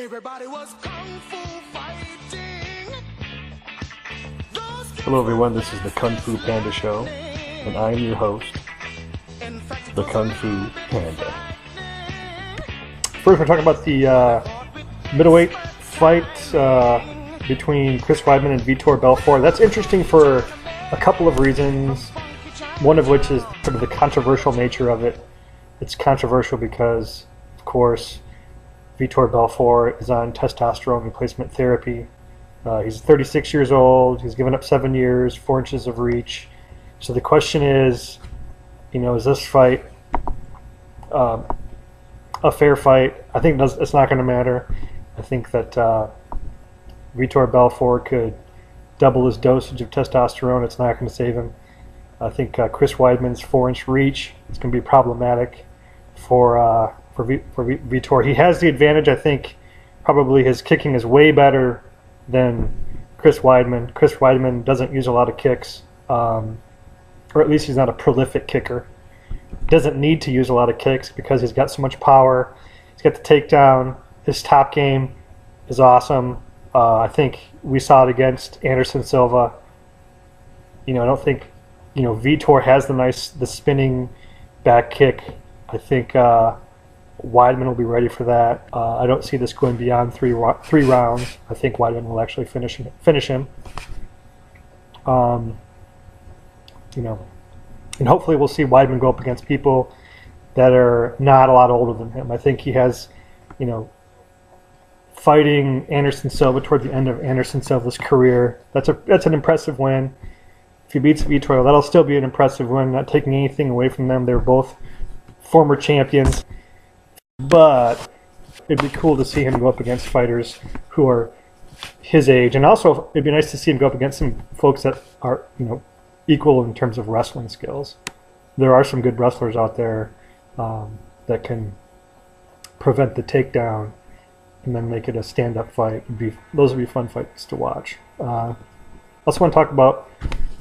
Everybody was kung fu fighting. Hello everyone, this is the Kung Fu Panda Show, and I am your host, the Kung Fu Panda. First, we're talking about the middleweight fight between Chris Weidman and Vitor Belfort. That's interesting for a couple of reasons, one of which is sort of the controversial nature of it. It's controversial because, of course, Vitor Belfort is on testosterone replacement therapy. He's 36 years old. He's given up 7 years, 4 inches of reach. So the question is, is this fight a fair fight? I think it's not going to matter. I think that Vitor Belfort could double his dosage of testosterone. It's not going to save him. I think Chris Weidman's 4-inch reach is going to be problematic for Vitor. He has the advantage. I think probably his kicking is way better than Chris Weidman. Chris Weidman doesn't use a lot of kicks, or at least he's not a prolific kicker. Doesn't need to use a lot of kicks because he's got so much power. He's got the takedown. His top game is awesome. I think we saw it against Anderson Silva. I don't think Vitor has the spinning back kick. I think Weidman will be ready for that. I don't see this going beyond three rounds. I think Weidman will actually finish him. And hopefully we'll see Weidman go up against people that are not a lot older than him. I think he has, fighting Anderson Silva toward the end of Anderson Silva's career. That's an impressive win. If he beats Vitor, that'll still be an impressive win. Not taking anything away from them. They're both former champions. But it'd be cool to see him go up against fighters who are his age. And also, it'd be nice to see him go up against some folks that are, equal in terms of wrestling skills. There are some good wrestlers out there that can prevent the takedown and then make it a stand-up fight. Those would be fun fights to watch. I also want to talk about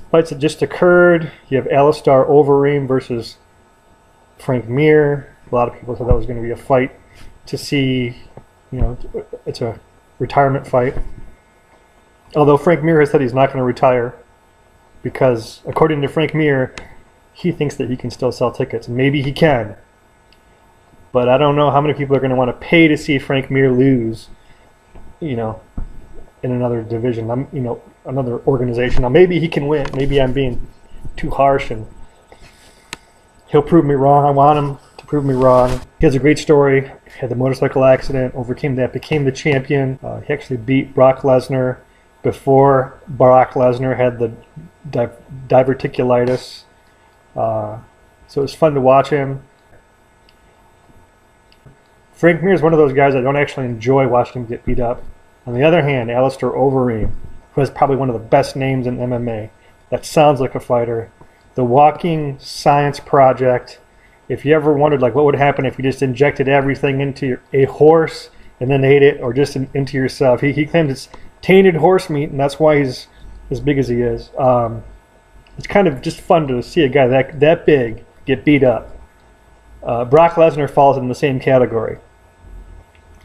fights that just occurred. You have Alistair Overeem versus Frank Mir. A lot of people thought that was going to be a fight to see. It's a retirement fight. Although Frank Mir has said he's not going to retire because, according to Frank Mir, he thinks that he can still sell tickets. Maybe he can. But I don't know how many people are going to want to pay to see Frank Mir lose, in another division, another organization. Now, maybe he can win. Maybe I'm being too harsh and he'll prove me wrong. I want him to prove me wrong. He has a great story. He had the motorcycle accident, overcame that, became the champion. He actually beat Brock Lesnar before Brock Lesnar had the diverticulitis. So it was fun to watch him. Frank Mir is one of those guys I don't actually enjoy watching him get beat up. On the other hand, Alistair Overeem, who has probably one of the best names in MMA, that sounds like a fighter. The walking science project. If you ever wondered what would happen if you just injected everything into a horse and then ate it, or just into yourself. He claims it's tainted horse meat, and that's why he's as big as he is. It's kind of just fun to see a guy that big get beat up. Brock Lesnar falls in the same category.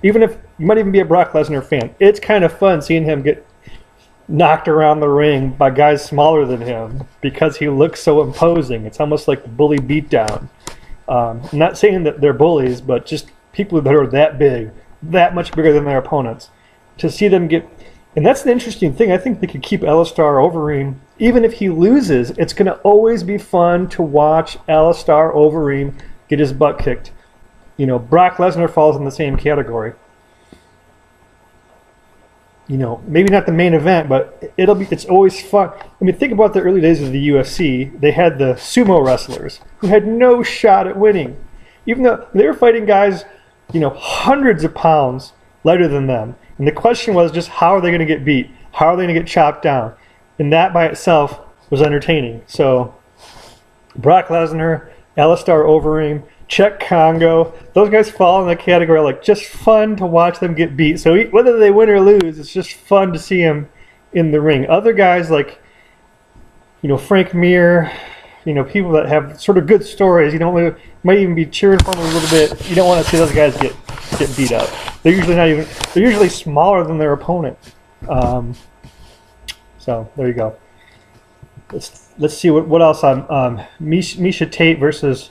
Even if you might even be a Brock Lesnar fan, it's kind of fun seeing him get knocked around the ring by guys smaller than him because he looks so imposing. It's almost like the bully beatdown. I'm not saying that they're bullies, but just people that are that big, that much bigger than their opponents. To see them get... And that's the interesting thing. I think they could keep Alistair Overeem. Even if he loses, it's going to always be fun to watch Alistair Overeem get his butt kicked. Brock Lesnar falls in the same category. Maybe not the main event, but it's always fun. I mean, think about the early days of the UFC. They had the sumo wrestlers who had no shot at winning. Even though they were fighting guys, hundreds of pounds lighter than them. And the question was just, how are they going to get beat? How are they going to get chopped down? And that by itself was entertaining. So, Brock Lesnar, Alistair Overeem, Czech Congo, those guys fall in the category just fun to watch them get beat. So whether they win or lose, it's just fun to see them in the ring. Other guys Frank Mir, people that have sort of good stories. You don't might even be cheering for them a little bit. You don't want to see those guys get beat up. They're usually smaller than their opponent. So there you go. Let's see what else on Miesha Tate versus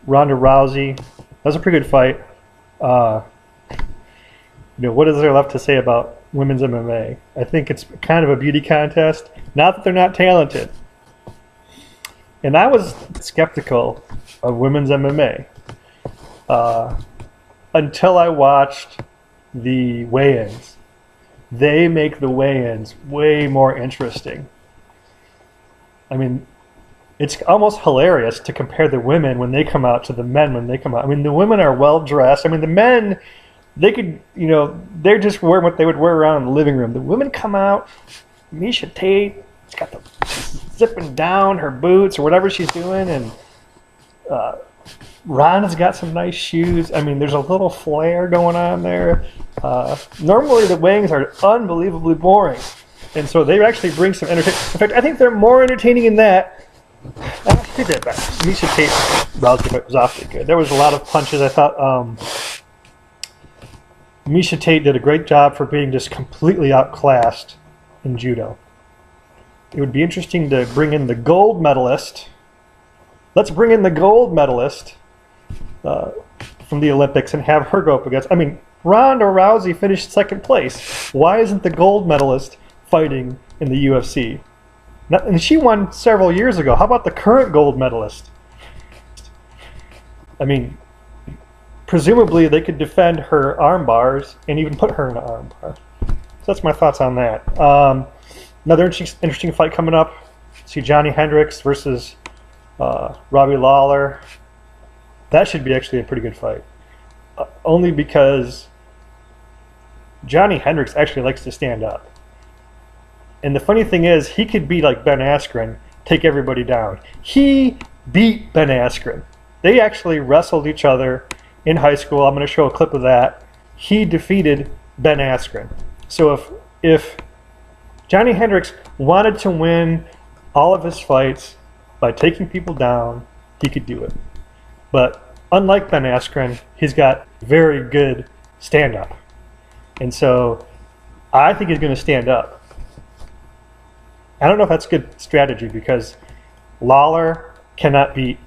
Ronda Rousey. That was a pretty good fight. What is there left to say about women's MMA? I think it's kind of a beauty contest. Not that they're not talented. And I was skeptical of women's MMA until I watched the weigh-ins. They make the weigh-ins way more interesting. I mean, it's almost hilarious to compare the women when they come out to the men when they come out. I mean, the women are well dressed. I mean, the men, they could, they're just wearing what they would wear around in the living room. The women come out, Miesha Tate, she's got the zipping down her boots or whatever she's doing, and Ronda's got some nice shoes. I mean, there's a little flair going on there. Normally the weigh-ins are unbelievably boring, and so they actually bring some entertainment. In fact, I think they're more entertaining in that. I take that back. Miesha Tate Rousey was awfully good. There was a lot of punches. I thought Miesha Tate did a great job for being just completely outclassed in judo. It would be interesting to bring in the gold medalist. Let's bring in the gold medalist from the Olympics and have her go up against. I mean, Ronda Rousey finished second place. Why isn't the gold medalist fighting in the UFC? And she won several years ago. How about the current gold medalist? I mean, presumably they could defend her arm bars and even put her in an arm bar. So that's my thoughts on that. Another interesting fight coming up. See Johny Hendricks versus Robbie Lawler. That should be actually a pretty good fight. Only because Johny Hendricks actually likes to stand up. And the funny thing is, he could be like Ben Askren, take everybody down. He beat Ben Askren. They actually wrestled each other in high school. I'm going to show a clip of that. He defeated Ben Askren. So if Johny Hendricks wanted to win all of his fights by taking people down, he could do it. But unlike Ben Askren, he's got very good stand-up. And so I think he's going to stand up. I don't know if that's good strategy because Lawler cannot beat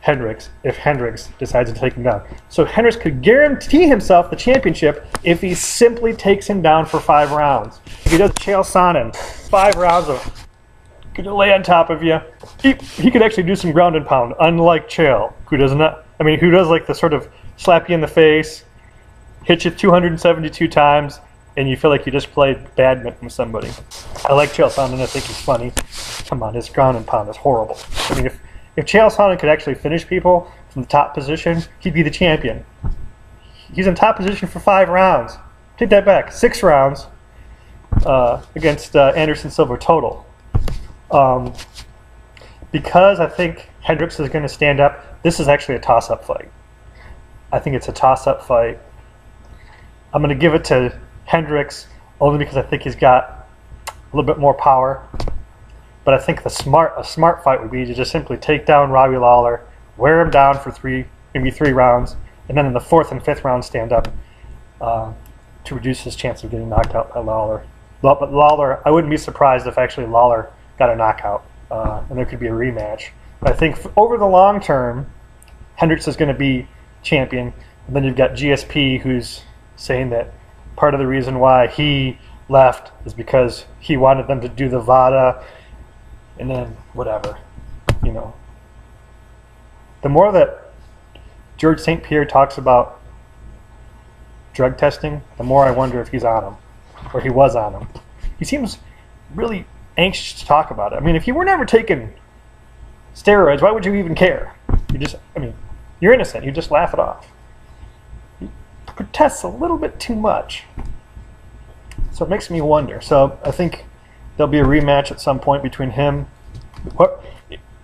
Hendricks if Hendricks decides to take him down. So Hendricks could guarantee himself the championship if he simply takes him down for 5 rounds. If he does Chael Sonnen, 5 rounds of could lay on top of you. He could actually do some ground and pound, unlike Chael, who does not. I mean, who does like the sort of slap you in the face, hit you 272 times, and you feel like you just played badminton with somebody. I like Chael Sonnen. I think he's funny. Come on, his ground and pound is horrible. I mean, if Chael Sonnen could actually finish people from the top position, he'd be the champion. He's in top position for 5 rounds. Take that back, 6 rounds against Anderson Silva total. Because I think Hendricks is going to stand up, this is actually a toss-up fight. I think it's a toss-up fight. I'm going to give it to Hendricks only because I think he's got a little bit more power. But I think a smart fight would be to just simply take down Robbie Lawler, wear him down for maybe 3 rounds, and then in the 4th and 5th round stand up to reduce his chance of getting knocked out by Lawler. But Lawler, I wouldn't be surprised if actually Lawler got a knockout, and there could be a rematch. But I think over the long term, Hendricks is going to be champion. And then you've got GSP, who's saying that part of the reason why he left is because he wanted them to do the VADA, and then whatever, The more that George St. Pierre talks about drug testing, the more I wonder if he's on them, or he was on them. He seems really anxious to talk about it. I mean, if you were never taking steroids, why would you even care? You're innocent. You just laugh it off. He protests a little bit too much. So it makes me wonder. So I think there'll be a rematch at some point between him.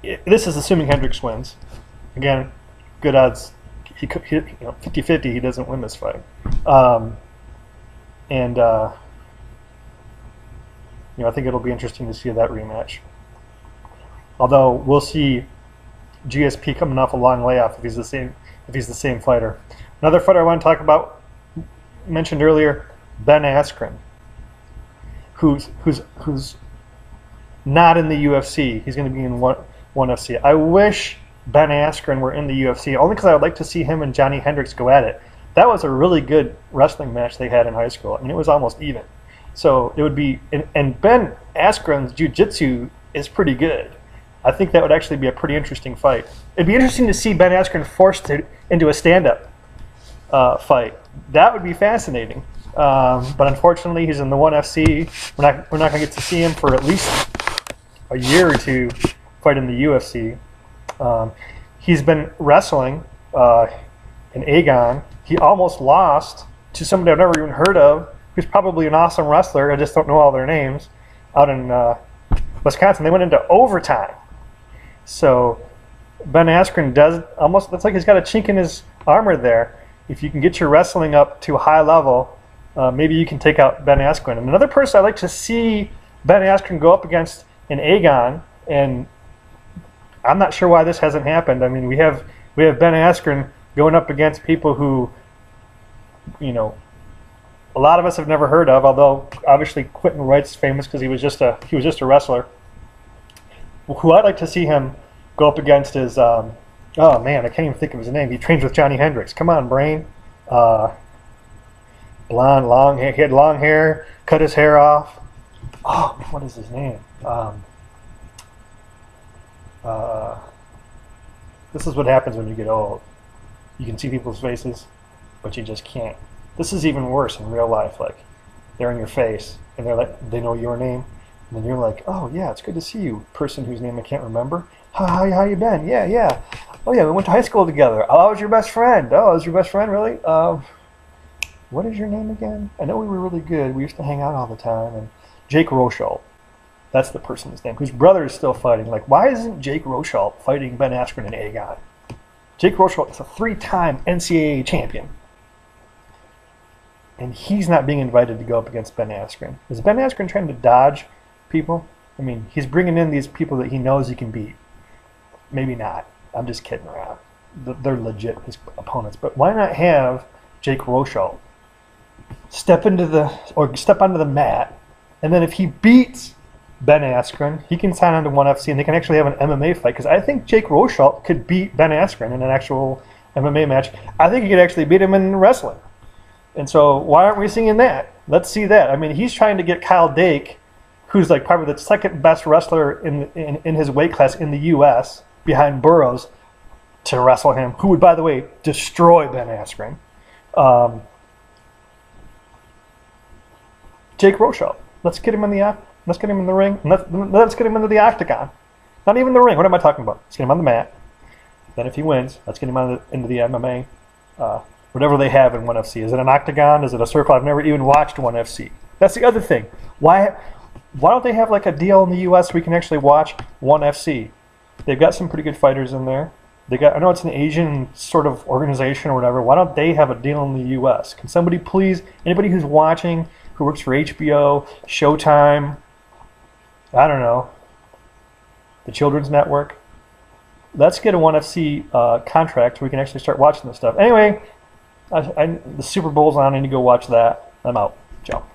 This is assuming Hendricks wins. Again, good odds. 50-50, he doesn't win this fight. I think it'll be interesting to see that rematch. Although we'll see GSP coming off a long layoff if he's the same fighter. Another fighter I want to talk about, mentioned earlier, Ben Askren, who's not in the UFC. He's going to be in ONE FC. I wish Ben Askren were in the UFC, only because I would like to see him and Johny Hendricks go at it. That was a really good wrestling match they had in high school. I mean, it was almost even. So it would be, and Ben Askren's jiu-jitsu is pretty good. I think that would actually be a pretty interesting fight. It'd be interesting to see Ben Askren forced into a stand-up fight. That would be fascinating. But unfortunately, he's in the ONE FC. We're not going to get to see him for at least a year or two fight in the UFC. He's been wrestling in Agon. He almost lost to somebody I've never even heard of, who's probably an awesome wrestler. I just don't know all their names. Out in Wisconsin, they went into overtime. So Ben Askren does almost, looks like he's got a chink in his armor there. If you can get your wrestling up to a high level, maybe you can take out Ben Askren. And another person I'd like to see Ben Askren go up against in Agon, and I'm not sure why this hasn't happened. I mean, we have Ben Askren going up against people who, you know, a lot of us have never heard of. Although obviously Quentin Wright's famous because he was just a wrestler. Who I'd like to see him go up against is oh man, I can't even think of his name. He trains with Johny Hendricks. Come on, brain. Blonde, long hair. He had long hair. Cut his hair off. Oh, what is his name? This is what happens when you get old. You can see people's faces, but you just can't. This is even worse in real life. Like, they're in your face, and they're like, they know your name, and then you're like, oh yeah, it's good to see you, person whose name I can't remember. How you been? Yeah. Oh yeah, we went to high school together. Oh, I was your best friend. Oh, I was your best friend, really? What is your name again? I know we were really good. We used to hang out all the time. And Jake Rosholt. That's the person's name, whose brother is still fighting. Like, why isn't Jake Rosholt fighting Ben Askren in Agon? Jake Rosholt is a 3-time NCAA champion. And he's not being invited to go up against Ben Askren. Is Ben Askren trying to dodge people? I mean, he's bringing in these people that he knows he can beat. Maybe not. I'm just kidding around. They're legit, his opponents. But why not have Jake Rosholt step onto the mat, and then if he beats Ben Askren, he can sign on to ONE FC, and they can actually have an MMA fight. Because I think Jake Rosholt could beat Ben Askren in an actual MMA match. I think he could actually beat him in wrestling. And so why aren't we seeing that? Let's see that. I mean, he's trying to get Kyle Dake, who's like probably the second best wrestler in his weight class in the U.S., behind Burroughs, to wrestle him, who would, by the way, destroy Ben Askren. Jake Rosholt. Let's get him in the ring. Let's get him into the octagon. Not even the ring. What am I talking about? Let's get him on the mat. Then if he wins, let's get him into the MMA. Whatever they have in ONE FC. Is it an octagon? Is it a circle? I've never even watched ONE FC. That's the other thing. Why don't they have like a deal in the U.S. where we can actually watch ONE FC? They've got some pretty good fighters in there. I know it's an Asian sort of organization or whatever. Why don't they have a deal in the U.S.? Can somebody please, anybody who's watching, who works for HBO, Showtime, I don't know, the Children's Network, let's get a ONE FC contract so we can actually start watching this stuff. Anyway, the Super Bowl's on. I need to go watch that. I'm out. Ciao.